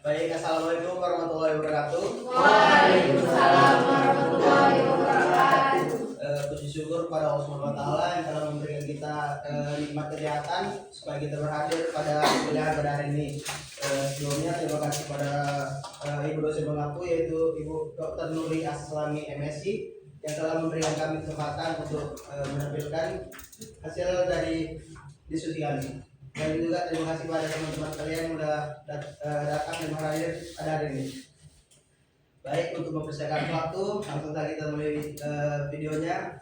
Baik, assalamualaikum warahmatullahi wabarakatuh. Waalaikumsalam warahmatullahi wabarakatuh. Puji syukur pada Allah Subhanahu wa Ta'ala yang telah memberikan kita nikmat kesehatan supaya kita berhadir pada kuliah pada hari ini. Sebelumnya terima kasih pada Ibu dosen mengaku yaitu Ibu Dr. Nuri Aslami MSc yang telah memberikan kami kesempatan untuk menampilkan hasil dari diskusi kami. Dan juga terima kasih pada teman-teman kalian yang sudah datang dan hadir pada hari ini. Baik, untuk mempersiapkan waktu, langsung saja kita mulai videonya.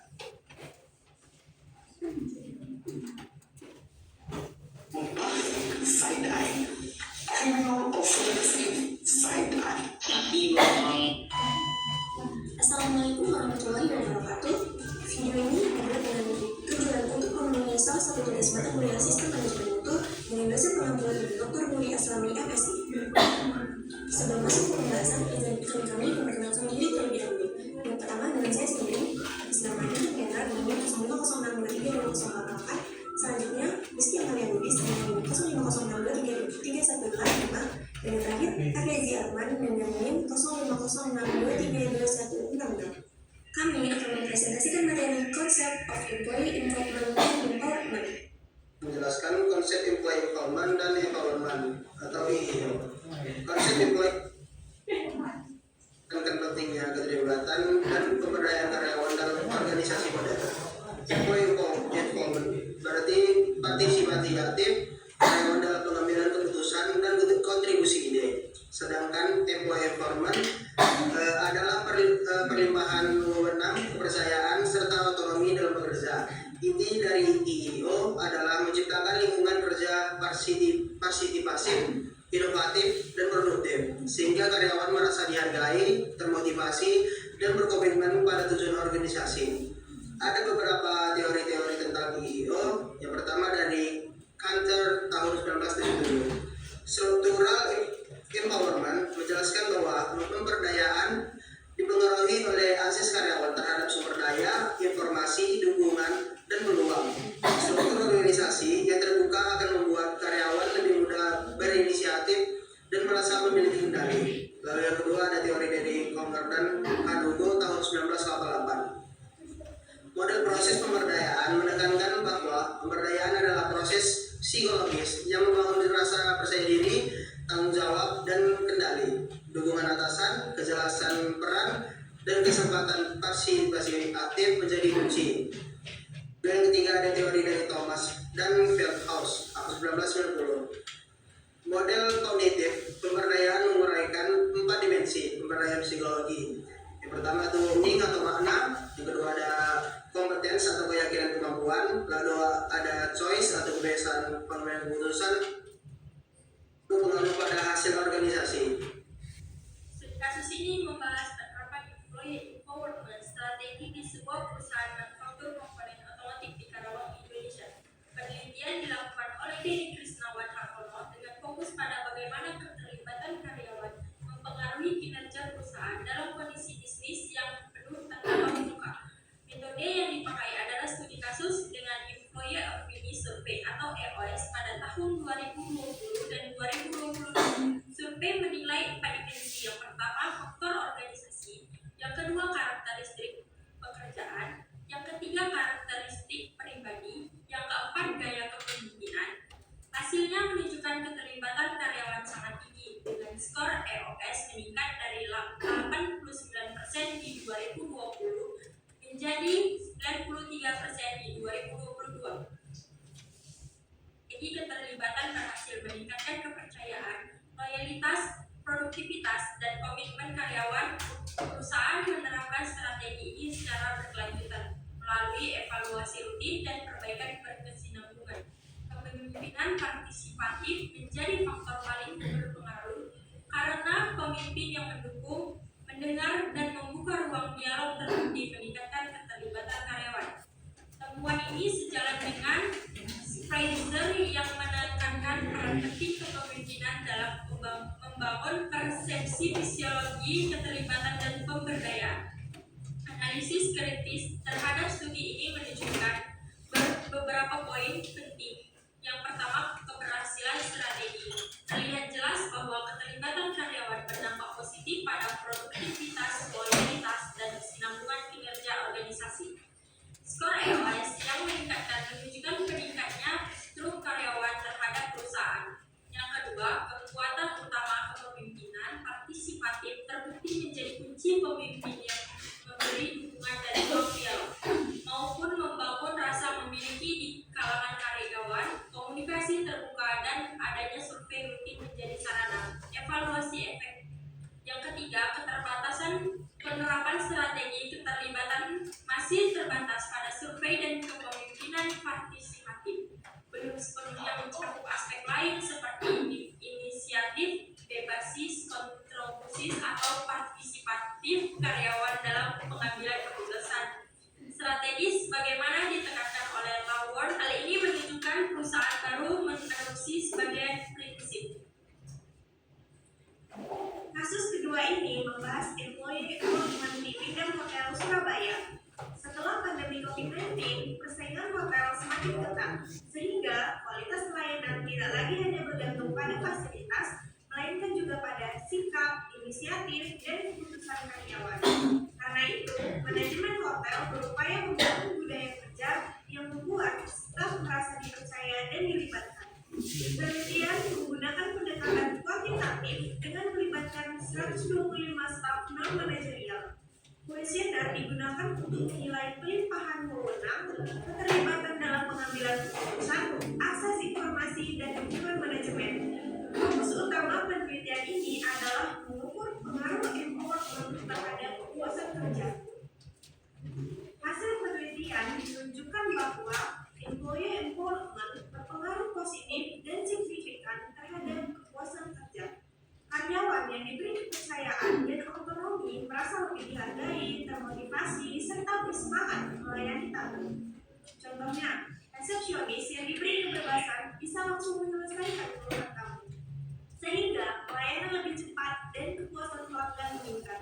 Side-eye. Criminal offensive side-eye. Assalamualaikum warahmatullahi wabarakatuh. Video ini dibuat dengan tujuan untuk memenuhi salah satu tugas mata kuliah Sistem Manajemen Mutu dengan dosen pengambilan Dr. Nuri Aslami MSc. Sebelum masuk ke pembahasan, izinkan kami memperkenalkan diri terlebih dahulu. Yang pertama dengan saya sendiri, Bismillahirrahmanirrahim, Kendra nomor 0506232084. Selanjutnya, Miski Amalia Lubis dengan nomor 0506233145. Dan yang terakhir, Aryazi Arman dengan NIM 0506232166. Kami akan mempresentasikan materi konsep of employee involvement and empowerment. Menjelaskan konsep employee involvement dan empowerment atau EIO. Konsep employee akan pentingnya keterlibatan dan pemberdayaan karyawan dalam organisasi modern. Employee involvement berarti partisipasi aktif karyawan dalam pengambilan keputusan dan kontribusi ide. Sedangkan employee empowerment adalah perlimpahan wewenang, kepercayaan serta otonomi dalam bekerja. Inti dari EIO adalah menciptakan lingkungan kerja partisipatif, inovatif, dan produktif, sehingga karyawan merasa dihargai, termotivasi, dan berkomitmen pada tujuan organisasi. Ada beberapa teori-teori tentang EIO. Yang pertama dari Kanter tahun 1977. Struktural empowerment menjelaskan bahwa pemberdayaan dipengaruhi oleh akses karyawan terhadap sumber daya, informasi, dukungan, dan peluang. Struktur organisasi yang terbuka akan membuat karyawan lebih mudah berinisiatif dan merasa memiliki kendali. Lalu yang kedua ada teori dari Concordan Kadugo tahun 1988. Model proses pemberdayaan menekankan bahwa pemberdayaan adalah proses psikologis yang membangun rasa percaya diri, tanggung jawab, dan kendali, dukungan atasan, kejelasan peran, dan kesempatan partisipasi aktif menjadi kunci. Dan yang ketiga ada teori dari Thomas dan Feldhaus tahun 1990. Model kognitif pemberdayaan menguraikan 4 dimensi pemberdayaan psikologi. Yang pertama itu meaning atau makna, yang kedua ada kompetens atau keyakinan kemampuan, lalu ada choice atau kebiasaan pengambilan keputusan, pengaruh pada hasil organisasi. Kasus ini membahas penerapan employee empowerment strategi di sebuah perusahaan manufaktur komponen otomotif di Karawang, Indonesia. Penelitian dilakukan oleh Denny Krisnawan Hartono dengan fokus pada bagaimana keterlibatan karyawan mempengaruhi kinerja perusahaan dalam kondisi bisnis yang penuh tantangan muka. Metode yang dipakai adalah studi kasus dengan Employee Opinion Survey atau EOS pada tahun 2020 dan 2021. Survei menilai 4 dimensi. Yang pertama, faktor organisasi. Yang kedua, karakteristik pekerjaan. Yang ketiga, karakteristik pribadi. Yang keempat, gaya kepemimpinan. Hasilnya menunjukkan keterlibatan karyawan sangat tinggi dengan skor EOS meningkat dari 89% di 2020 menjadi 93% di 2022. Jadi keterlibatan berhasil meningkatkan kepercayaan, loyalitas, produktivitas, dan komitmen karyawan. Perusahaan menerapkan strategi ini secara berkelanjutan melalui evaluasi rutin dan perbaikan berkesinambungan. Kepemimpinan partisipatif menjadi faktor paling berpengaruh karena pemimpin yang mendukung, mendengar, dan membuka ruang dialog terbukti meningkatkan keterlibatan karyawan. Temuan ini sejalan dengan Fraser yang menekankan peran penting kepemimpinan dalam membangun persepsi fisiologi keterlibatan dan pemberdayaan. Analisis kritis terhadap studi ini menunjukkan beberapa poin penting. Yang pertama, keberhasilan strategi. Terlihat jelas bahwa keterlibatan karyawan dalam pengambilan keputusan. Strategis bagaimana ditekankan oleh Lawon, hal ini menunjukkan perusahaan baru mengadopsi sebagai prinsip. Kasus kedua ini membahas employee enrollment di bidang hotel Surabaya. Setelah pandemi COVID-19, persaingan hotel semakin ketat, sehingga kualitas pelayanan tidak lagi hanya bergantung pada fasilitas, melainkan juga pada sikap, inisiatif, dan keputusan karyawan. Karena itu, manajemen hotel berupaya membangun budaya kerja yang membuat staf merasa dipercaya dan dilibatkan. Penelitian menggunakan pendekatan kuantitatif dengan melibatkan 125 staf non-manajerial. Kuesioner digunakan untuk menilai pelimpahan wewenang, keterlibatan dalam pengambilan keputusan, akses informasi, dan dukungan manajemen. Fokus utama penelitian ini adalah mengukur pengaruh enrollment terhadap kepuasan kerja. Hasil penelitian menunjukkan bahwa employee enrollment berpengaruh positif dan signifikan terhadap kepuasan kerja. Karyawan yang diberi kepercayaan dan otonomi merasa lebih dihargai, termotivasi, serta bersemangat melayani tamu. Contohnya, resepsionis yang diberi kebebasan bisa langsung menyelesaikan keluhan tamu, sehingga pelayanan lebih cepat dan kepuasan pelanggan meningkat.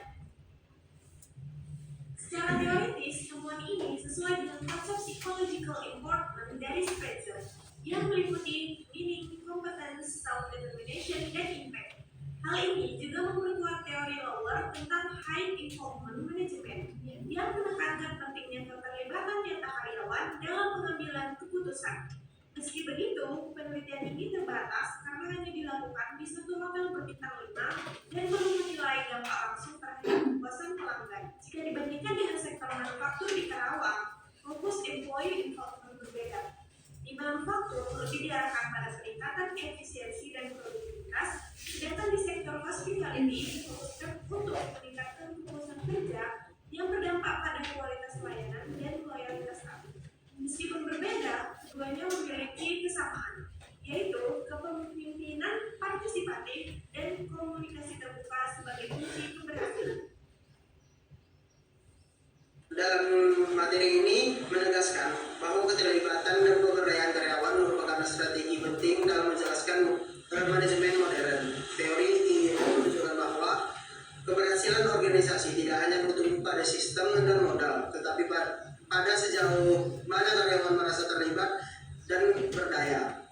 Secara teoritis, temuan ini sesuai dengan konsep psychological enrollment dari Spitzer yang meliputi meaning, competence, self-determination, dan impact. Hal ini juga memperkuat teori Lower tentang high involvement management yang menekankan pentingnya keterlibatan nyata karyawan dalam pengambilan keputusan. Meski begitu, penelitian ini terbatas karena hanya dilakukan di satu hotel berbintang 5 dan belum menilai dampak langsung terhadap kepuasan pelanggan. Jika dibandingkan dengan sektor manufaktur di Karawang, fokus employee involvement berbeda. Di manufaktur lebih diarahkan pada peningkatan efisiensi dan produktivitas, sedangkan di sektor hospitality difokuskan untuk meningkatkan kepuasan kerja yang berdampak pada kualitas pelayanan dan loyalitas tamu. Meskipun berbeda, keduanya memiliki kesamaan, yaitu kepemimpinan partisipatif dan komunikasi terbuka sebagai kunci keberhasilan. Dalam materi ini menegaskan bahwa keterlibatan dan pemberdayaan karyawan merupakan strategi penting dalam menjelaskan manajemen modern. Teori ini menunjukkan bahwa keberhasilan organisasi tidak hanya bertumbuh pada sistem dan modal, tetapi pada sejauh mana karyawan merasa terlibat dan berdaya.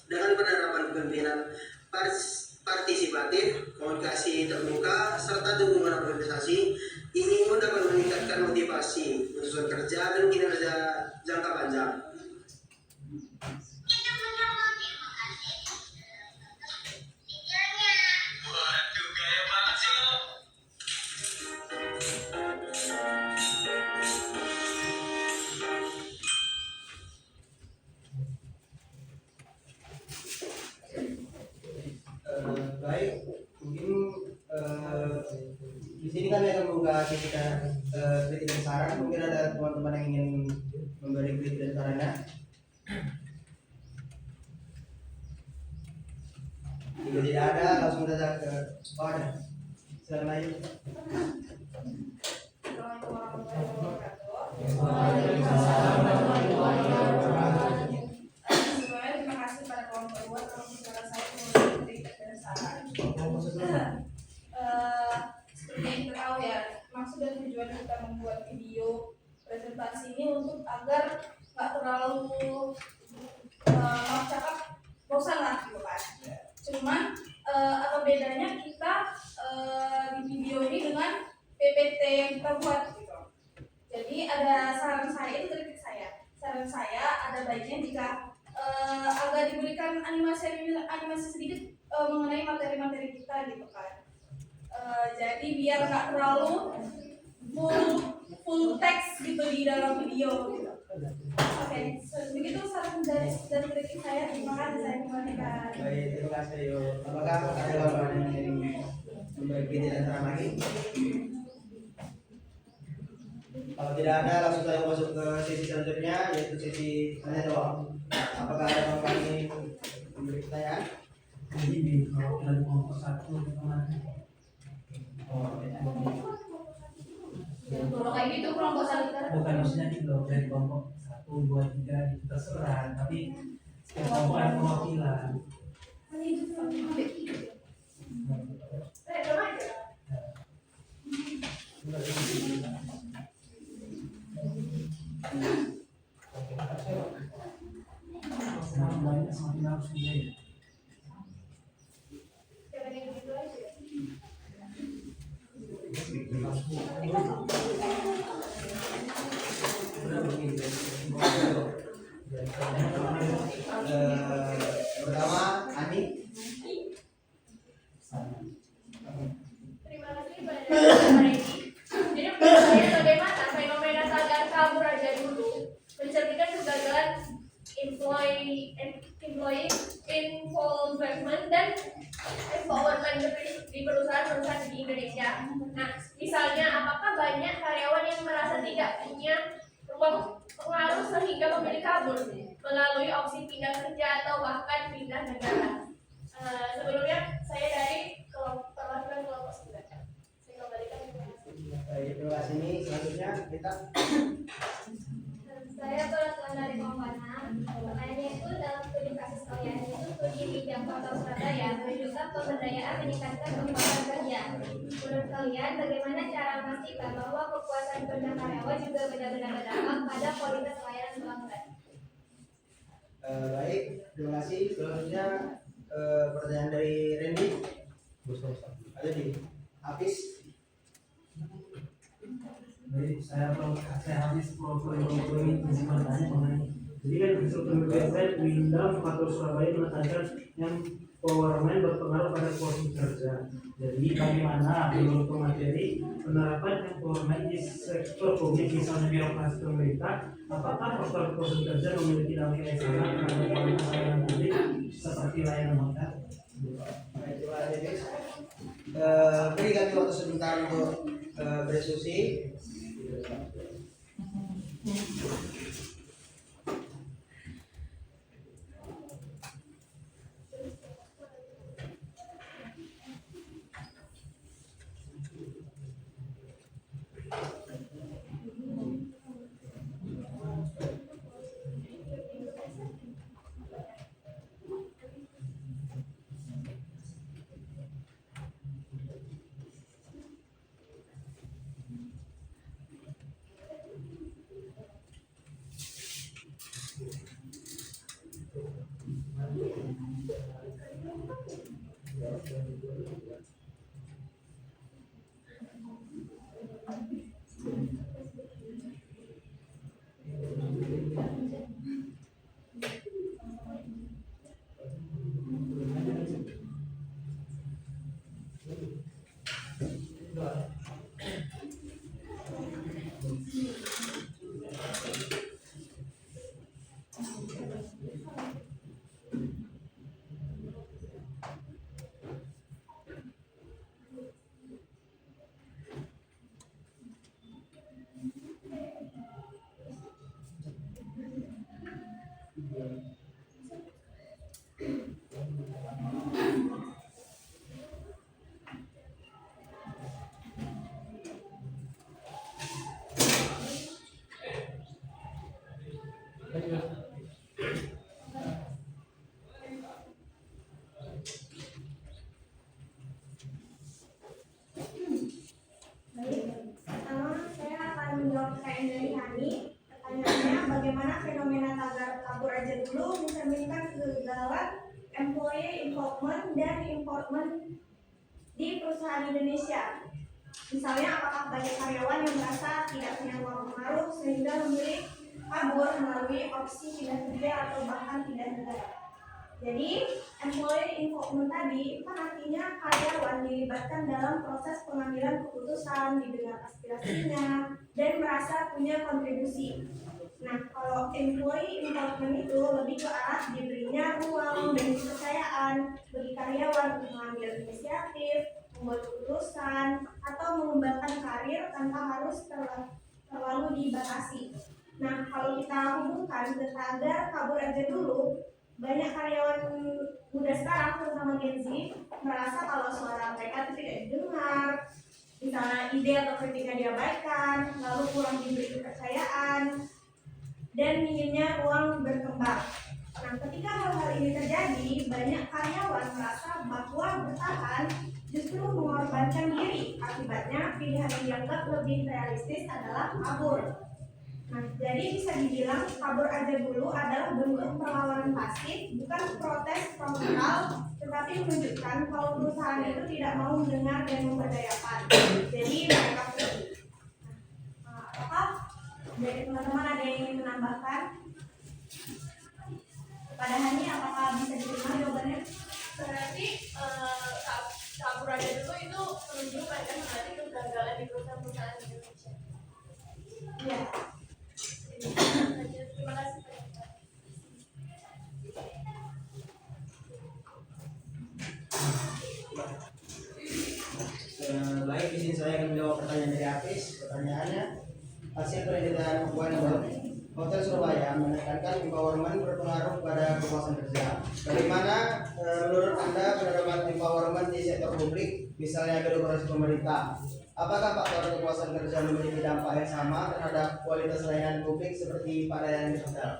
Dengan penerapan kepemimpinan partisipatif, komunikasi terbuka, serta dukungan organisasi, ini dapat meningkatkan motivasi, unsur kerja, dan kinerja jangka panjang. Waduh, gaya banget sih lo. Baik, mungkin di sini kami akan membuka kita kritik dan saran. Mungkin ada teman-teman yang ingin memberi kritik dan sarannya. Jika tidak ada, langsung saja ke ada. Silakan aja. Sebelumnya terima kasih pada kawan perempuan telah bicara saya memberi kritik dan saran. Seperti yang kita tahu ya, maksud dan tujuan kita membuat video presentasi ini untuk agar nggak terlalu maaf cakap bosan lah gitu kan. Cuman apa bedanya kita di video ini dengan PPT yang kita buat gitu. Jadi ada saran saya, itu kritik saya. Saran saya ada baiknya jika agak diberikan animasi sedikit mengenai materi-materi kita gitu kan. Jadi biar nggak terlalu full teks gitu di dalam video gitu. Oke, begitu saran dan kritik saya. Terima kasih, saya kembalikan. Baik, terima kasih. Apakah ada kawan yang ingin memberi kritik dan saran lagi? Kalau tidak ada, langsung saya masuk ke sesi selanjutnya, yaitu sesi tanya jawab. Apakah ada kawan yang ingin memberi pertanyaan? Jadi di kelompok 1 Oh, ya. bukan maksudnya gitu loh, dari kelompok 1, 2, 3 gitu terserah, tapi setiap kelompok ada perwakilan. Semakin banyak semakin harus budaya. Pertama, Ani. Terima kasih banyak Pak Redi. Jadi menurut saya bagaimana fenomena tagar kabur aja dulu mencerminkan kegagalan employee involvement dan empowerment di perusahaan-perusahaan di Indonesia. Nah, misalnya apakah banyak karyawan yang merasa tidak punya ruang pengaruh sehingga memilih kabur melalui opsi pindah kerja atau bahkan pindah negara. Sebelumnya saya dari perwakilan kelompok 9. Saya kembalikan ke Baik, terima kasih. Ini selanjutnya kita Saya perwakilan dari kelompok 6. Pertanyaannya itu dalam studi kasus kalian itu studi bidang Kota Surabaya menunjukkan pemberdayaan meningkatkan kekuatan kerja. Menurut kalian bagaimana cara memastikan bahwa kepuasan kerja karyawan juga benar-benar berdampak pada kualitas layanan pelanggan? baik, terima kasih. Selanjutnya pertanyaan dari Randy. Ada di Hafiz. Jadi saya habis ini bertanya mengenai, jadi kan di struktur website Windows Kota Surabaya menekankan yang empowerment berpengaruh pada porsi kerja. Jadi bagaimana menurut materi penerapan empowerment di sektor publik misalnya birokrasi pemerintah, apakah faktor porsi kerja memiliki dampak yang sama terhadap kualitas layanan publik seperti layanan hotel? Baik, terima kasih. Beri kami waktu sebentar untuk berdiskusi. Pertama, saya akan menjawab pertanyaan dari Hani. Pertanyaannya, bagaimana fenomena tagar kabur aja dulu mencerminkan kegagalan employee involvement dan empowerment di perusahaan Indonesia. Misalnya, apakah banyak karyawan yang merasa tidak punya ruang pengaruh sehingga memilih kabur melalui opsi pindah kerja atau bahkan pindah negara. Jadi, employee involvement tadi kan artinya karyawan dilibatkan dalam proses pengambilan keputusan, didengar aspirasinya, dan merasa punya kontribusi. Nah, kalau employee involvement itu lebih ke arah diberinya ruang dan kepercayaan bagi karyawan untuk mengambil inisiatif, membuat keputusan, atau mengembangkan karir tanpa harus terlalu dibatasi. Nah, kalau kita hubungkan ke tagar kabur aja dulu, banyak karyawan muda sekarang, terutama Gen Z, merasa kalau suara mereka itu tidak didengar, misalnya ide atau kritiknya diabaikan, lalu kurang diberi kepercayaan, dan minimnya ruang berkembang. Nah, ketika hal-hal ini terjadi, banyak karyawan merasa bahwa bertahan justru mengorbankan diri. Akibatnya, pilihan yang dianggap lebih realistis adalah kabur. Nah, jadi bisa dibilang kabur aja dulu adalah bentuk perlawanan pasif, bukan protes frontal, tetapi menunjukkan kalau perusahaan itu tidak mau mendengar dan memberdayakan. Jadi mereka pergi. Nah, apakah dari teman-teman ada yang ingin menambahkan? Pada Hani, apakah bisa diterima jawabannya? Berarti kabur aja dulu itu menunjukkan kan berarti kegagalan di perusahaan-perusahaan di Indonesia. Ya. Terima kasih. Baik, di sini saya akan menjawab pertanyaan dari Hafiz. Pertanyaannya, hasil penelitian Weinberg, Hotel Surabaya menekankan empowerment berpengaruh pada kepuasan kerja. Bagaimana menurut Anda penerapan empowerment di sektor publik, misalnya birokrasi pemerintah? Apakah faktor kepuasan kerja memiliki dampak yang sama terhadap kualitas layanan publik seperti pada yang di hotel?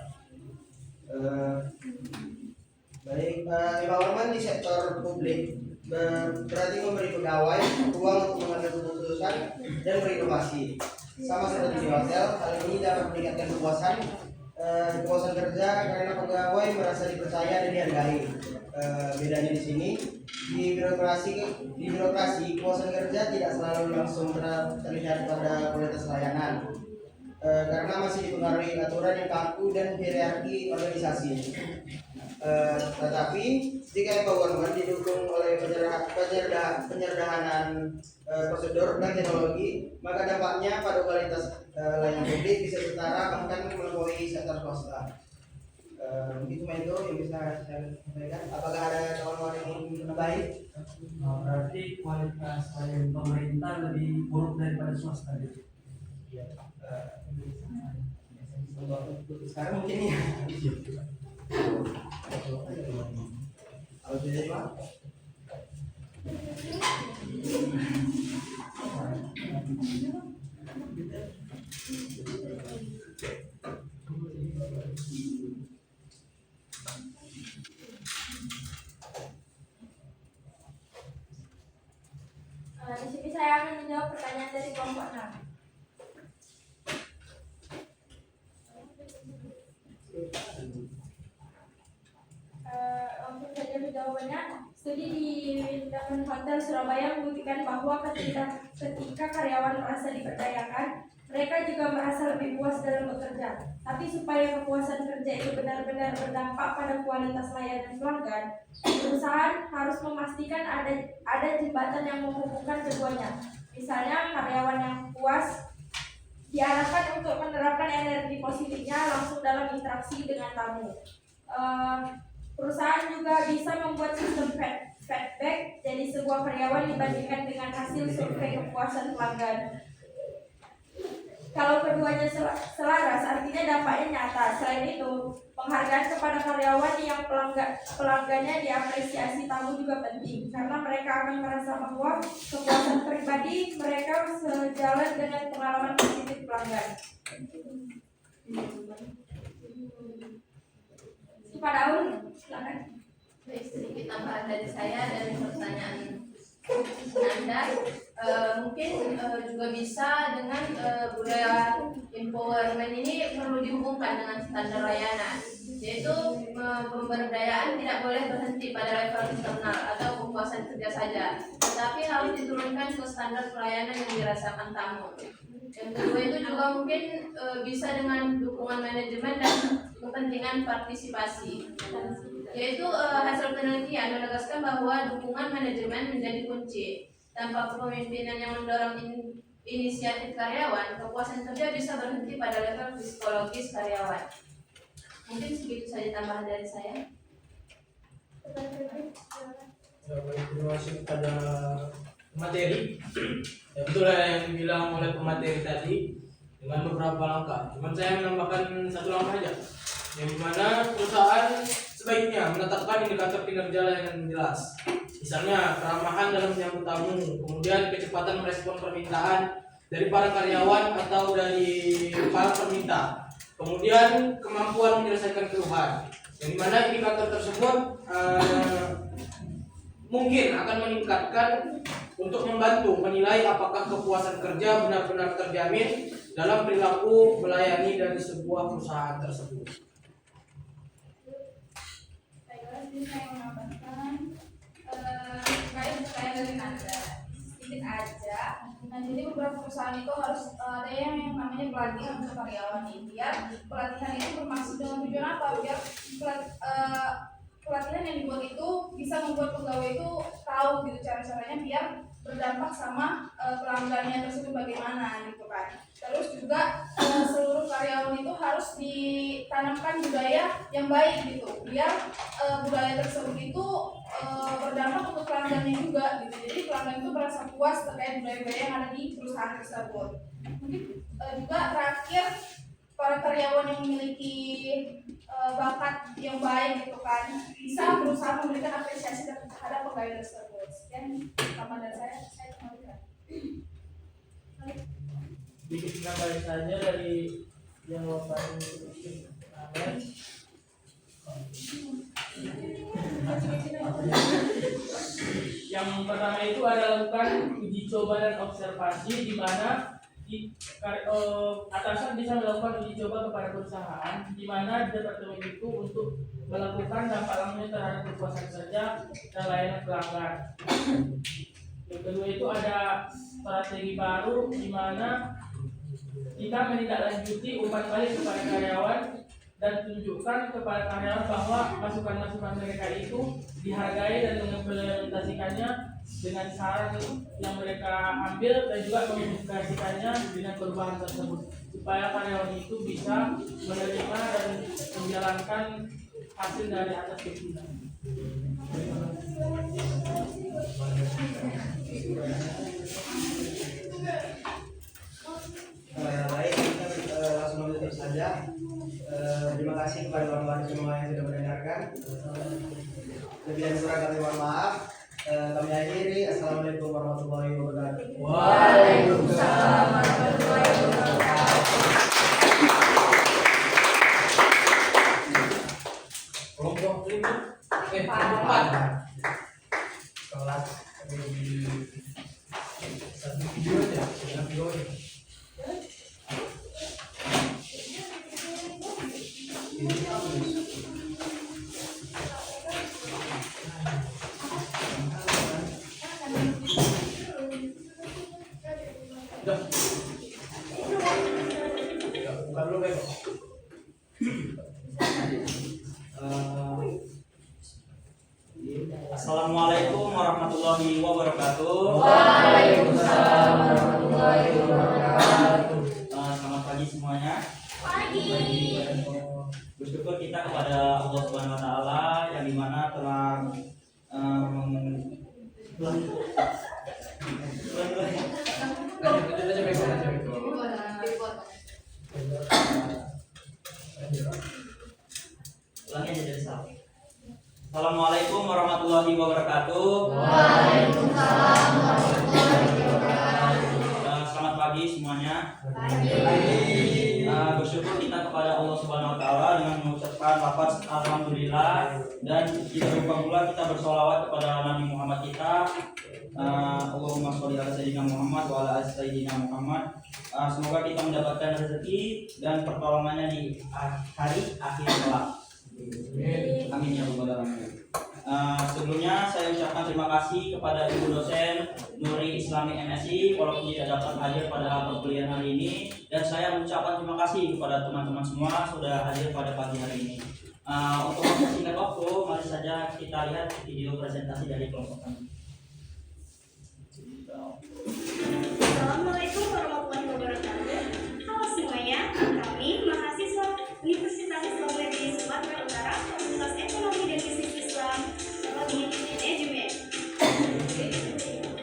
Baik, empowerment di sektor publik berarti memberi pegawai ruang untuk mengambil keputusan dan berinovasi. Sama seperti di hotel, hal ini dapat meningkatkan kepuasan kerja karena pegawai merasa dipercaya dan dihargai. Bedanya di sini, di birokrasi kepuasan kerja tidak selalu langsung terlihat pada kualitas layanan, karena masih dipengaruhi aturan yang kaku dan hierarki organisasi. Tetapi jika empowerment didukung oleh penyederhanaan prosedur dan teknologi, maka dampaknya pada kualitas layanan publik bisa setara bahkan melampaui sektor swasta. Mungkin cuma itu yang bisa saya sampaikan. Apakah ada kawan-kawan yang ingin menambahi? Berarti kualitas layanan pemerintah lebih buruk daripada swasta gitu. Sekarang mungkin ya. Kalau tidak Pak? Di sini saya akan menjawab pertanyaan dari kelompok 6. Langsung saja jawabannya. Studi di Windhaven Hotel Surabaya membuktikan bahwa ketika karyawan merasa diperdayakan, mereka juga merasa lebih puas dalam bekerja. Tapi supaya kepuasan kerja itu benar-benar berdampak pada kualitas layanan pelanggan, perusahaan harus memastikan ada jembatan yang menghubungkan keduanya. Misalnya karyawan yang puas diarahkan untuk menerapkan energi positifnya langsung dalam interaksi dengan tamu. Perusahaan juga bisa membuat sistem feedback, jadi sebuah karyawan dibandingkan dengan hasil survei kepuasan pelanggan. Kalau keduanya selaras, artinya dampaknya nyata. Selain itu, penghargaan kepada karyawan yang pelanggannya diapresiasi tamu juga penting, karena mereka akan merasa bahwa kepuasan pribadi mereka sejalan dengan pengalaman positif pelanggan. Pak Daun, silakan. Baik, sedikit tambahan dari saya dari pertanyaan Anda. Mungkin juga bisa dengan budaya empowerment ini perlu dihubungkan dengan standar layanan, yaitu pemberdayaan tidak boleh berhenti pada level internal atau kepuasan kerja saja, tetapi harus diturunkan ke standar pelayanan yang dirasakan tamu. Yang kedua itu juga mungkin bisa dengan dukungan manajemen dan kepentingan partisipasi, yaitu hasil penelitian menegaskan bahwa dukungan manajemen menjadi kunci. Tanpa kepemimpinan yang mendorong inisiatif karyawan, kepuasan kerja bisa berhenti pada level psikologis karyawan. Mungkin segitu saja tambahan dari saya. Terima kasih kepada materi. Ya, betul yang dibilang oleh pemateri tadi dengan beberapa langkah. Cuman saya menambahkan satu langkah aja, yang dimana perusahaan sebaiknya menetapkan indikator kinerja yang jelas. Misalnya keramahan dalam menyambut tamu, kemudian kecepatan merespon permintaan dari para karyawan atau dari para peminta, kemudian kemampuan menyelesaikan keluhan. Yang dimana indikator tersebut mungkin akan meningkatkan untuk membantu menilai apakah kepuasan kerja benar-benar terjamin dalam perilaku melayani dari sebuah perusahaan tersebut. Baiklah, jadi saya menambahkan terkait pertanyaan dari Nanda sedikit aja. Nah, jadi beberapa perusahaan itu harus ada yang namanya pelatihan untuk karyawan nih. Biar pelatihan itu bermaksud dengan tujuan apa? Biar pelatihan yang dibuat itu bisa membuat pegawai itu tahu gitu cara-caranya biar berdampak sama pelanggannya tersebut bagaimana gitu kan. Terus juga seluruh karyawan itu harus ditanamkan budaya yang baik gitu biar budaya tersebut itu berdampak untuk pelanggannya juga gitu. Jadi pelanggan itu merasa puas terkait budaya-budaya yang ada di perusahaan tersebut. Mungkin juga terakhir para karyawan yang memiliki bakat yang baik gitu kan bisa berusaha memberikan apresiasi terhadap pegawai tersebut. Sekian tambahan dari saya kembalikan. Sedikit nambahin saja dari yang Bapak Ibu Ahmed. Yang pertama itu ada lakukan uji coba dan observasi di mana atasan bisa melakukan uji coba kepada perusahaan di mana departemen itu untuk melakukan dampak langsung terhadap kepuasan kerja dan layanan pelanggan. Yang kedua itu ada strategi baru di mana kita menindaklanjuti umpan balik kepada karyawan dan tunjukkan kepada karyawan bahwa masukan-masukan mereka itu dihargai dan mengimplementasikannya dengan saran yang mereka ambil dan juga mengintegrasikannya dengan perubahan tersebut supaya karyawan itu bisa menerima dan menjalankan hasil dari atas pimpinan. Baik, kita langsung menutup saja. Terima kasih kepada kawan-kawan semua yang sudah mendengarkan. Lebih dan kurang kami mohon maaf. Kami akhiri. Assalamualaikum warahmatullahi wabarakatuh. Waalaikumsalam warahmatullahi wabarakatuh. Kelompok 4 kelas di satu video aja, dengan video ini. Bukan dulu Beb. Assalamualaikum warahmatullahi wabarakatuh. Waalaikumsalam warahmatullahi wabarakatuh. Selamat pagi semuanya. Pagi. Bersyukur kita kepada Allah Subhanahu Wa Taala yang dimana telah Assalamualaikum warahmatullahi wabarakatuh. Waalaikumsalam warahmatullahi wabarakatuh. Selamat pagi semuanya. Pagi. Bersyukur kita kepada Allah Subhanahu Wa Taala dengan mengucapkan lafaz alhamdulillah dan kita lupa pula kita bersolawat kepada Nabi Muhammad kita. Allahumma sholli ala sayyidina Muhammad wa ala ali sayyidina Muhammad. Semoga kita mendapatkan rezeki dan pertolongannya di hari akhir kelak. Amin ya rabbal alamin. Sebelumnya saya ucapkan terima kasih kepada Ibu dosen Nuri Islami MSI walaupun tidak dapat hadir pada perkuliahan hari ini, dan saya mengucapkan terima kasih kepada teman-teman semua sudah hadir pada pagi hari ini. Untuk mempersingkat waktu, mari saja kita lihat video presentasi dari kelompok kami. Assalamualaikum warahmatullahi wabarakatuh. Halo semuanya, kami mahasiswa Universitas Islam Negeri Sumatera Utara, Fakultas Ekonomi dan Bisnis Islam, Prodi Manajemen.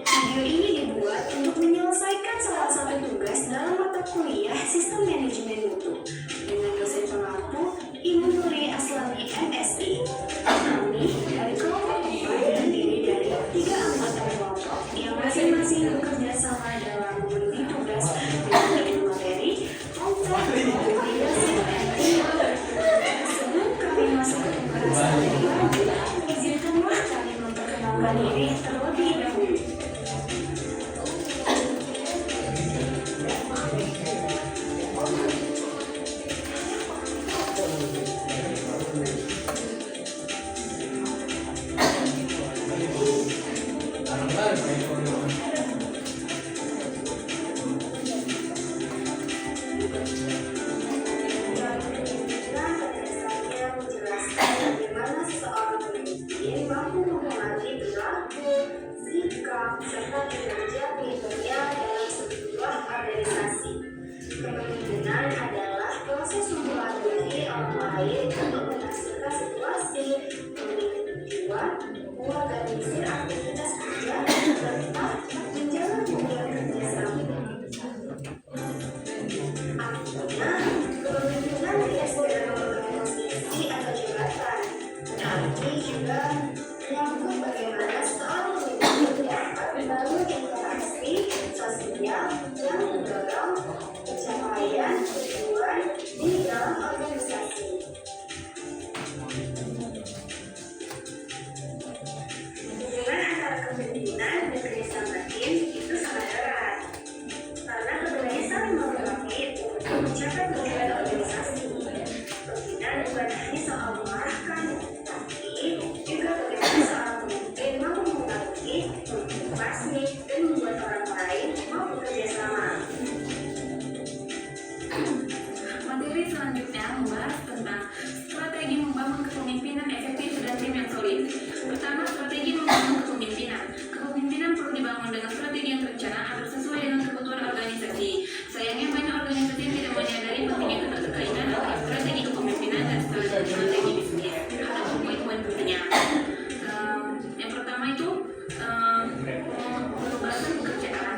Video ini dibuat untuk menyelesaikan salah satu tugas dalam mata kuliah Sistem Manajemen Mutu dengan dosen pengampu Ibu Nuri Aslami MSI. Kami dari kelompok 4 terdiri dari 3 anggota kelompok yang masing-masing bekerja sama dalam membagi tugas dengan materi, konsep, komunikasi, dan teamwork. Sebelum kami masuk ke pembahasan lebih lanjut, izinkanlah kami memperkenalkan diri terlebih dahulu. Penjelasannya menjelaskan bagaimana seseorang pemimpin mampu mempengaruhi perilaku, sikap, serta kinerja pengikutnya dalam sebuah organisasi. Kepemimpinan adalah proses mempelajari orang lain untuk menghasilkan situasi, memiliki tujuan, mengorganisir aktivitas kerja, serta menjalankan hubungan kerjasama. Artinya, kepemimpinan tidak sekedar memegang posisi atau jabatan, tetapi juga menyangkut bagaimana seorang pemimpin dapat membangun interaksi sosial yang mendorong pencapaian tujuan di dalam organisasi. Hubungan antara kepemimpinan dan kerjasama tim itu sangat erat, karena keduanya saling melengkapi untuk mencapai tujuan organisasi. Pembinaan bukan hanya soal mengarahkan, tapi juga bagaimana seorang pemimpin mampu mengayomi, memotivasi, dan membuat orang lain mau bekerja sama. Materi selanjutnya membahas tentang strategi membangun kepemimpinan efektif dan tim yang solid. Pertama, strategi membangun kepemimpinan. Kepemimpinan perlu dibangun dengan strategi yang terencana agar sesuai dengan kebutuhan organisasi. Sayangnya banyak organisasi yang tidak menyadari pentingnya keterkaitan antara strategi kepemimpinan dan strategi bisnis. Ada poin-poin pentingnya. Yang pertama itu penugasan pekerjaan.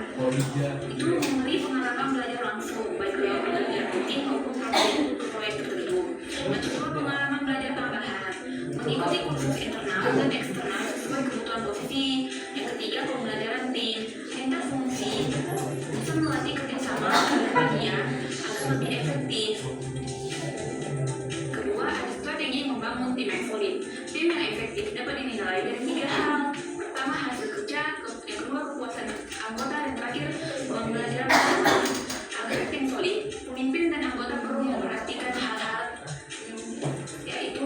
Itu memberi pengalaman belajar langsung baik lewat penelitian rutin maupun proyek tertentu. Yang kedua, pengalaman belajar tambahan, mengikuti kursus internal dan eksternal sesuai kebutuhan posisi. Yang ketiga, pembelajaran tim, lintas fungsi, bisa melatih kerjasama antar bagian agar lebih efektif. Kedua, ada strategi membangun tim yang solid. Tim yang efektif dapat dinilai dari 3 hal. Pertama, hasil kerja, yang kedua, kepuasan anggota, dan terakhir, pembelajaran bersama. Agar tim solid, pemimpin dan anggota perlu memperhatikan hal-hal yaitu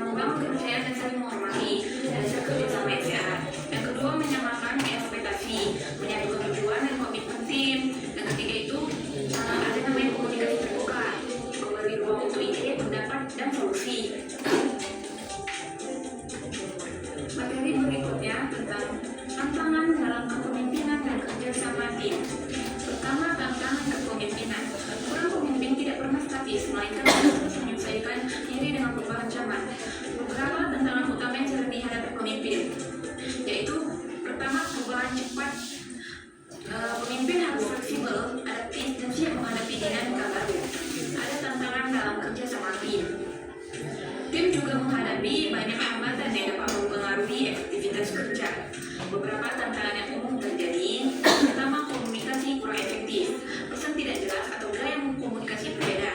membangun kepercayaan dan saling menghormati, dasar kerjasama yang sehat. Yang kedua, menyamakan ekspektasi, menyatukan tujuan dan komitmen tim. Yang ketiga itu ada namanya komunikasi terbuka, memberi ruang untuk ide, pendapat, dan solusi. Materi berikutnya tentang tantangan dalam kepemimpinan dan kerjasama tim. Pertama, tantangan kepemimpinan. Seorang pemimpin tidak pernah statis, melainkan harus menyesuaikan diri dengan perubahan zaman. Beberapa tantangan utama yang sering dihadapi pemimpin, yaitu pertama, perubahan cepat. Pemimpin harus fleksibel, adaptif, dan siap menghadapi dinamika baru. Ada tantangan dalam kerja sama tim. Tim juga menghadapi banyak hambatan yang dapat mempengaruhi efektivitas kerja. Beberapa tantangan yang umum terjadi, pertama, komunikasi kurang efektif, pesan tidak jelas atau gaya komunikasi berbeda.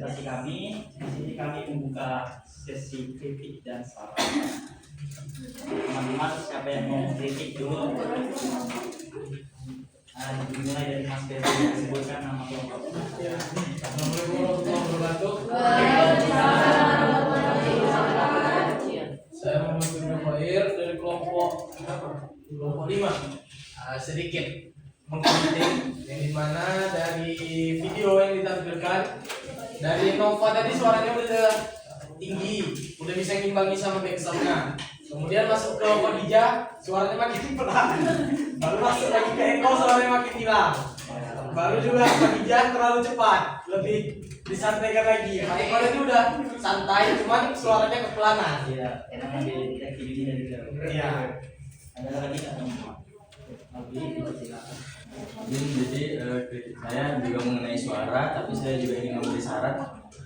presentasi kami. Di sini kami membuka sesi kritik dan saran. Teman-teman, siapa yang mau kritik dulu? Dimulai dari Mas Ferry yang sebutkan nama kelompok. Assalamualaikum warahmatullahi wabarakatuh. Saya Muhammad bin Khair dari kelompok 5. Sedikit mengkritik yang dimana dari video yang ditampilkan dari Nova tadi suaranya udah tinggi, udah bisa ngimbangi sama backsoundnya. Kemudian masuk ke Khadijah, suaranya makin pelan. Baru masuk lagi ke Eko, suaranya makin hilang. Baru juga Khadijah terlalu cepat, lebih disantaikan lagi. Eko tadi udah santai, cuman suaranya kepelanan. Iya, karena deteksi ini dari jauh. Iya. Ada lagi nggak? Jadi kritik saya juga mengenai suara, tapi saya juga ingin memberi syarat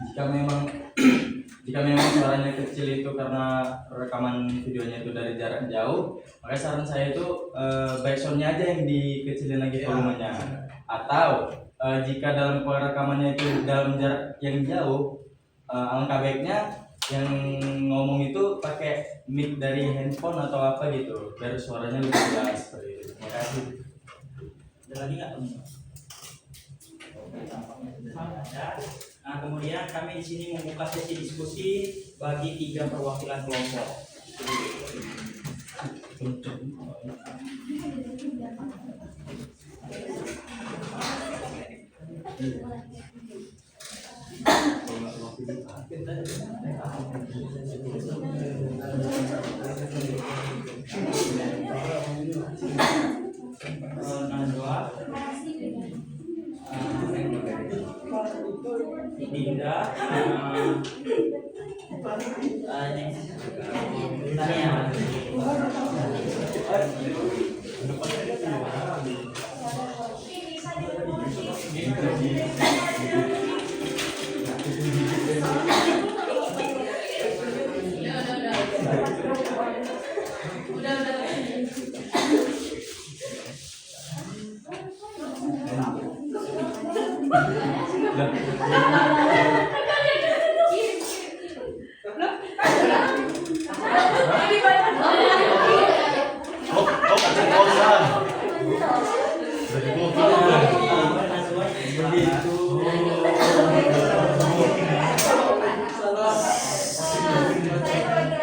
jika memang suaranya kecil itu karena rekaman videonya itu dari jarak jauh, maka saran saya itu backsoundnya aja yang dikecilin lagi volumenya. Atau jika dalam perekamannya itu dalam jarak yang jauh, alangkah baiknya yang ngomong itu pakai mic dari handphone atau apa gitu, biar suaranya lebih jelas seperti itu. Terima kasih. Ada lagi nggak teman-teman? Oke, tampaknya sudah ada. Nah, kemudian kami di sini membuka sesi diskusi bagi 3 perwakilan kelompok. Najwa, Dinda, Tania.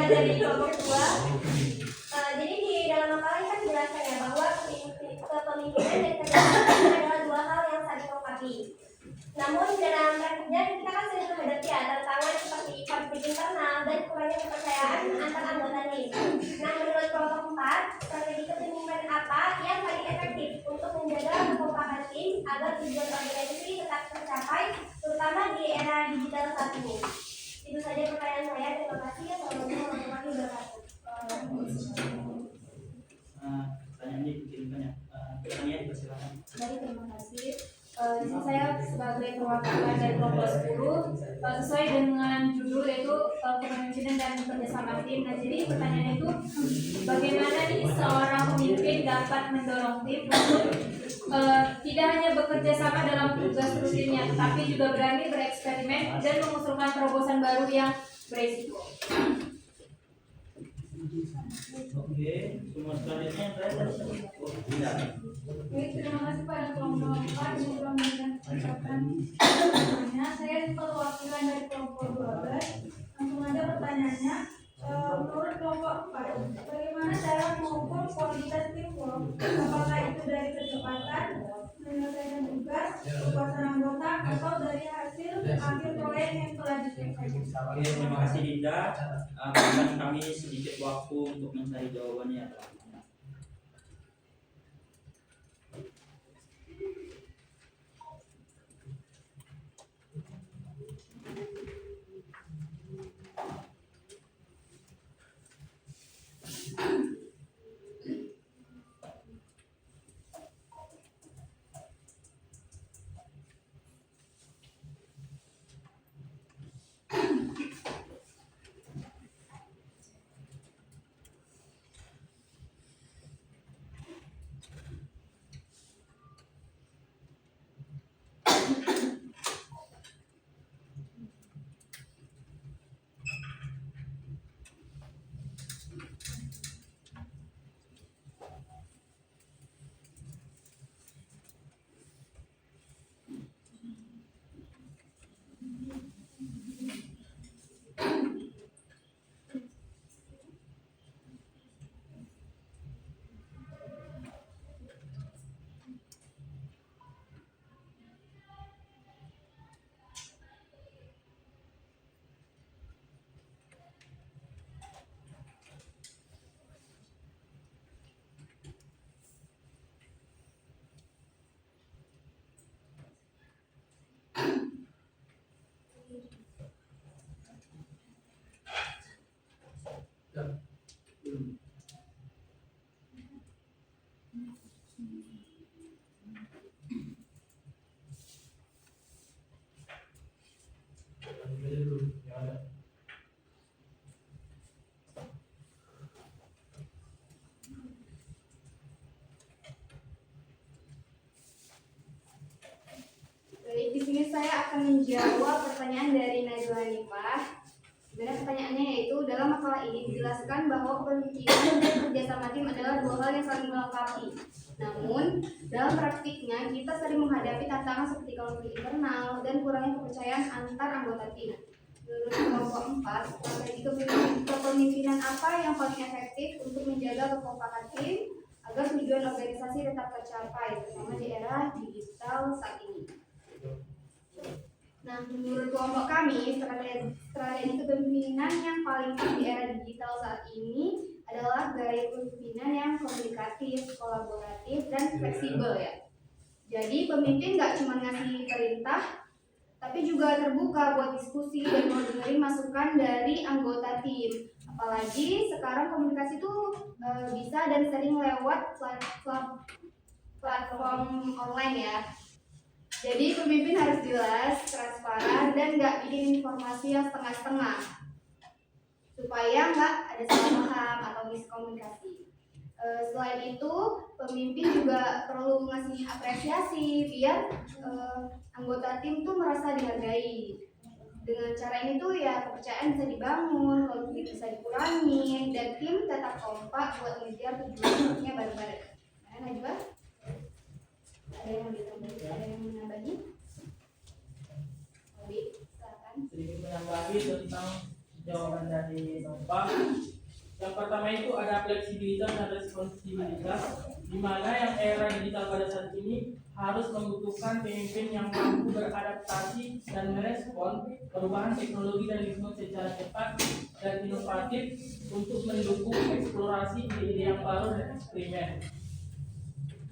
Dari kelompok 2. Jadi di dalam makalah kan dijelaskan ya bahwa kepemimpinan dan kebijakan adalah 2 hal yang saling melengkapi. Namun dalam praktiknya kita kan sering menghadapi tantangan seperti konflik internal dan kurangnya kepercayaan antar anggota tim. Nah, menurut kelompok 4, strategi kepemimpinan apa yang paling efektif untuk menjaga kekompakan tim agar tujuan organisasi tetap tercapai, terutama di era digital saat ini? Itu saja pertanyaan saya. Terima kasih. Assalamualaikum warahmatullahi wabarakatuh. Pertanyaan ini bikin banyak. Tania, dipersilakan. Baik, terima kasih. Di sini saya sebagai perwakilan dari kelompok 10 sesuai dengan judul yaitu kepemimpinan dan kerjasama tim. Nah, jadi pertanyaan itu bagaimana nih seorang pemimpin dapat mendorong tim untuk tidak hanya bekerja sama dalam tugas rutinnya, tapi juga berani bereksperimen dan mengusulkan terobosan baru yang beresiko. Oke, semua selanjutnya saya tidak. Baik, terima kasih pada kelompok 4 yang telah memberikan kesempatan pertanyaannya. Saya perwakilan dari kelompok 12. Langsung aja pertanyaannya. Menurut kelompok 4, bagaimana cara mengukur kualitas teamwork? Apakah itu dari kecepatan menyelesaikan tugas, kepuasan anggota, atau dari hasil akhir proyek yang telah diselesaikan? Oke, terima kasih Dinda. Berikan kami sedikit waktu untuk mencari jawabannya. Baik, di sini saya akan menjawab pertanyaan dari Najwa Hanifah. Sebenarnya pertanyaannya yaitu dalam makalah ini dijelaskan bahwa kepemimpinan dan kerjasama tim adalah dua hal yang saling melengkapi. Namun, dalam praktiknya kita sering menghadapi tantangan seperti konflik internal dan kurangnya kepercayaan antar anggota tim. Menurut kelompok 4, strategi kepemimpinan apa yang paling efektif untuk menjaga kekompakan tim agar tujuan organisasi tetap tercapai, terutama di era digital saat ini. Nah, menurut kelompok kami, strategi kepemimpinan yang paling pas di era digital saat ini adalah gaya kepemimpinan yang komunikatif, kolaboratif, dan fleksibel ya. Jadi pemimpin nggak cuma ngasih perintah, tapi juga terbuka buat diskusi dan mau dengerin masukan dari anggota tim. Apalagi sekarang komunikasi tuh bisa dan sering lewat platform online ya. Jadi pemimpin harus jelas, transparan, dan nggak bikin informasi yang setengah-setengah supaya nggak ada salah paham atau miskomunikasi. Selain itu, pemimpin juga perlu ngasih apresiasi biar anggota tim tuh merasa dihargai. Dengan cara ini tuh ya kepercayaan bisa dibangun, konflik bisa dikurangi, dan tim tetap kompak buat mengejar tujuannya bareng-bareng. Nah, Najwa? Ada yang ditambah, ada yang menambahi? Obi, silakan. Sedikit menambahi tentang jawaban dari Bapak. Yang pertama itu ada fleksibilitas dan responsibilitas, di mana yang era digital pada saat ini harus membutuhkan pemimpin yang mampu beradaptasi dan merespon perubahan teknologi dan lingkungan secara cepat dan inovatif untuk mendukung eksplorasi ide-ide yang baru dan eksperimen.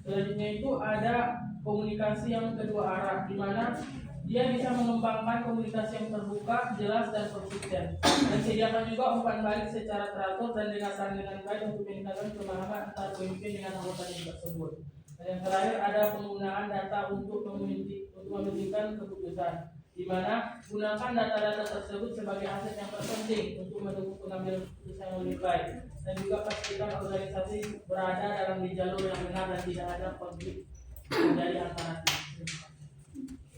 Selanjutnya itu ada komunikasi yang kedua arah, di mana dia bisa mengembangkan komunikasi yang terbuka, jelas, dan konsisten, dan sediakan juga umpan balik secara teratur dan dinasakan dengan baik untuk meningkatkan pemahaman antar pemimpin dengan anggota tim tersebut. Dan yang terakhir ada penggunaan data untuk mementingkan keputusan, di mana gunakan data-data tersebut sebagai aset yang terpenting untuk mendukung pengambilan keputusan yang lebih baik, dan juga pastikan organisasi berada dalam di jalur yang benar dan tidak ada konflik menjadi antara tim.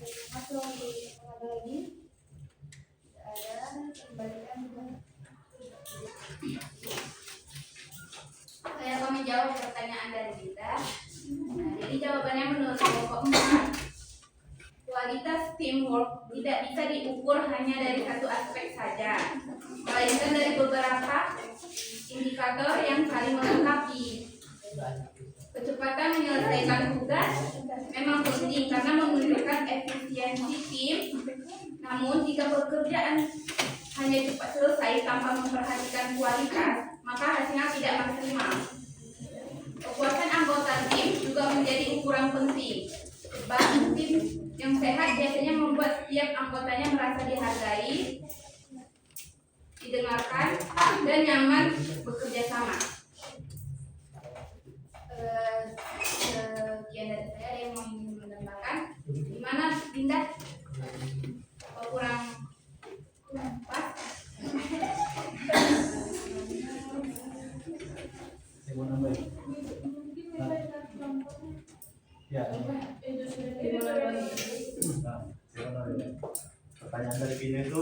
Masuk ada lagi? Ada kembalikan juga. Saya akan menjawab pertanyaan dari kita. Nah, jadi jawabannya menurut kelompok 4, kualitas teamwork tidak bisa diukur hanya dari satu aspek saja, melainkan dari beberapa indikator yang saling melengkapi. Kecepatan menyelesaikan tugas memang penting karena menunjukkan efisiensi tim. Namun jika pekerjaan hanya cepat selesai tanpa memperhatikan kualitas, maka hasilnya tidak maksimal. Kepuasan anggota tim juga menjadi ukuran penting. Sebab tim yang sehat biasanya membuat setiap anggotanya merasa dihargai, didengarkan, dan nyaman bekerja sama. Sekian dari saya. Ada yang mau menambahkan? Gimana Dinda? Apa kurang pas? Saya mau nambahin. Ya. Pertanyaan dari Pino itu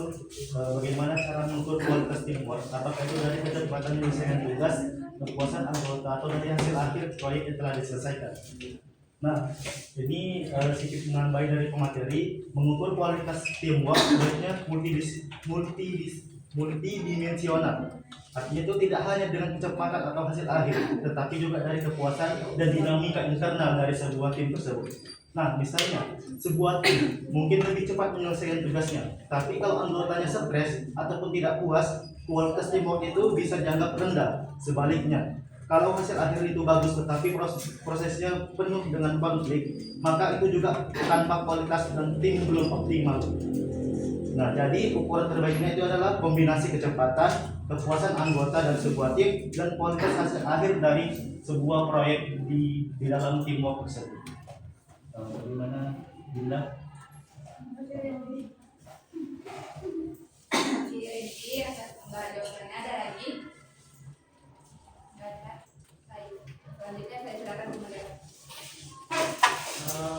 bagaimana cara mengukur kualitas teamwork? Apakah itu dari kecepatan menyelesaikan tugas, kepuasan anggota, atau dari hasil akhir proyek yang telah diselesaikan? Nah, ini sedikit menambahi dari pemateri, mengukur kualitas teamwork sebenarnya multidimensional. Artinya itu tidak hanya dengan kecepatan atau hasil akhir, tetapi juga dari kepuasan dan dinamika internal dari sebuah tim tersebut. Nah, misalnya sebuah tim mungkin lebih cepat menyelesaikan tugasnya, tapi kalau anggotanya stres ataupun tidak puas, kualitas teamwork itu bisa dianggap rendah. Sebaliknya, kalau hasil akhir itu bagus tetapi prosesnya penuh dengan konflik, maka itu juga tanpa kualitas dan tim belum optimal. Nah, jadi ukuran terbaiknya itu adalah kombinasi kecepatan, kepuasan anggota dan sebuah tim, dan kualitas hasil akhir dari sebuah proyek di dalam teamwork tersebut. Bagaimana, Dinda? Ini atas tambah jawabannya ada lagi? Nggak ada. Baik. Selanjutnya saya silakan kemudian.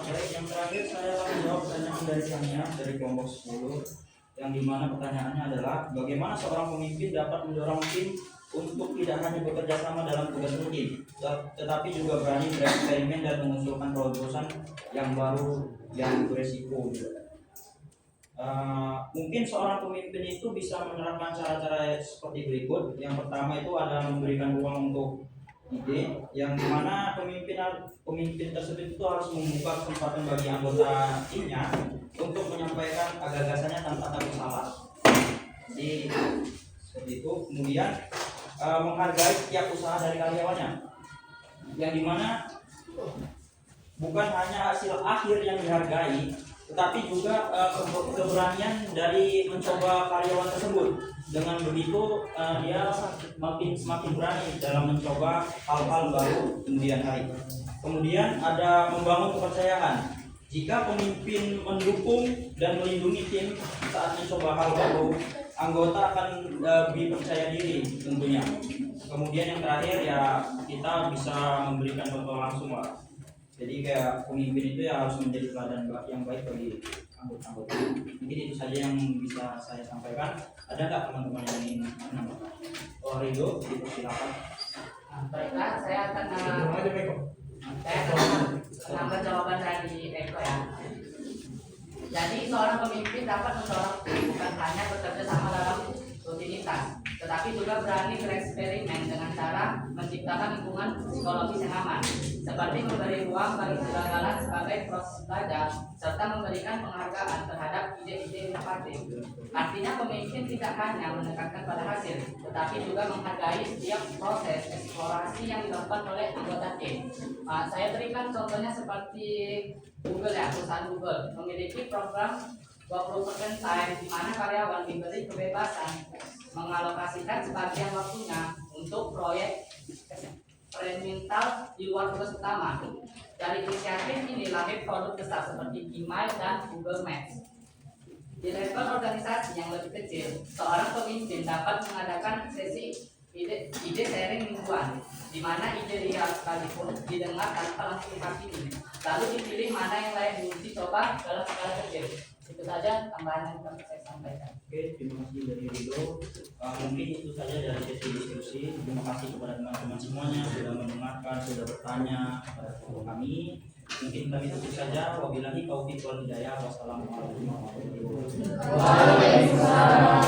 Baik, yang terakhir saya akan menjawab pertanyaan dari Sania dari kelompok 10, yang dimana pertanyaannya adalah bagaimana seorang pemimpin dapat mendorong tim untuk tidak hanya bekerja sama dalam tugas rutin, tetapi juga berani bereksperimen dan mengusulkan terobosan yang baru yang beresiko. Mungkin seorang pemimpin itu bisa menerapkan cara-cara seperti berikut. Yang pertama itu ada memberikan ruang untuk ide, yang dimana pemimpin tersebut itu harus membuka kesempatan bagi anggota timnya untuk menyampaikan gagasannya tanpa takut salah. Jadi seperti itu. Kemudian menghargai setiap usaha dari karyawannya, yang dimana bukan hanya hasil akhir yang dihargai, tetapi juga keberanian dari mencoba karyawan tersebut. Dengan begitu dia semakin berani dalam mencoba hal-hal baru kemudian hari. Kemudian ada membangun kepercayaan. Jika pemimpin mendukung dan melindungi tim saat mencoba hal baru, anggota akan lebih percaya diri tentunya. Kemudian yang terakhir ya kita bisa memberikan contoh langsung lah. Jadi kayak pemimpin itu ya harus menjadi teladan yang baik bagi anggota-anggota. Mungkin itu saja yang bisa saya sampaikan. Ada nggak teman-teman yang ingin menambahkan? Oh Ridho, silakan. Baiklah, saya akan menambah jawaban dari Eko ya. Jadi seorang pemimpin dapat mendorong bukan hanya bekerja sama dalam rutinitas, tetapi juga berani bereksperimen dengan cara menciptakan lingkungan psikologis yang aman, seperti memberi ruang bagi kegagalan sebagai proses belajar, serta memberikan penghargaan terhadap ide-ide inovatif. Artinya pemimpin tidak hanya menekankan pada hasil, tetapi juga menghargai setiap proses eksplorasi yang dilakukan oleh anggota tim. Saya berikan contohnya seperti Google ya, perusahaan Google memiliki program 20% time di mana karyawan diberi kebebasan mengalokasikan sebagian waktunya untuk proyek eksperimental di luar tugas utama. Dari inisiatif ini lahir produk besar seperti Gmail dan Google Maps. Di level organisasi yang lebih kecil, seorang pemimpin dapat mengadakan sesi ide sharing mingguan, di mana ide liar sekalipun didengar tanpa langsung dihakimi, lalu dipilih mana yang layak diuji coba dalam skala kecil. Itu saja tambahan yang dapat saya sampaikan. Oke, terima kasih dari Ridho. Mungkin itu saja dari sesi diskusi. Terima kasih kepada teman-teman semuanya sudah mendengarkan, sudah bertanya kepada kami. Mungkin kami tutup saja. Wabillahi taufiq wal hidayah. Wassalamualaikum warahmatullahi wabarakatuh.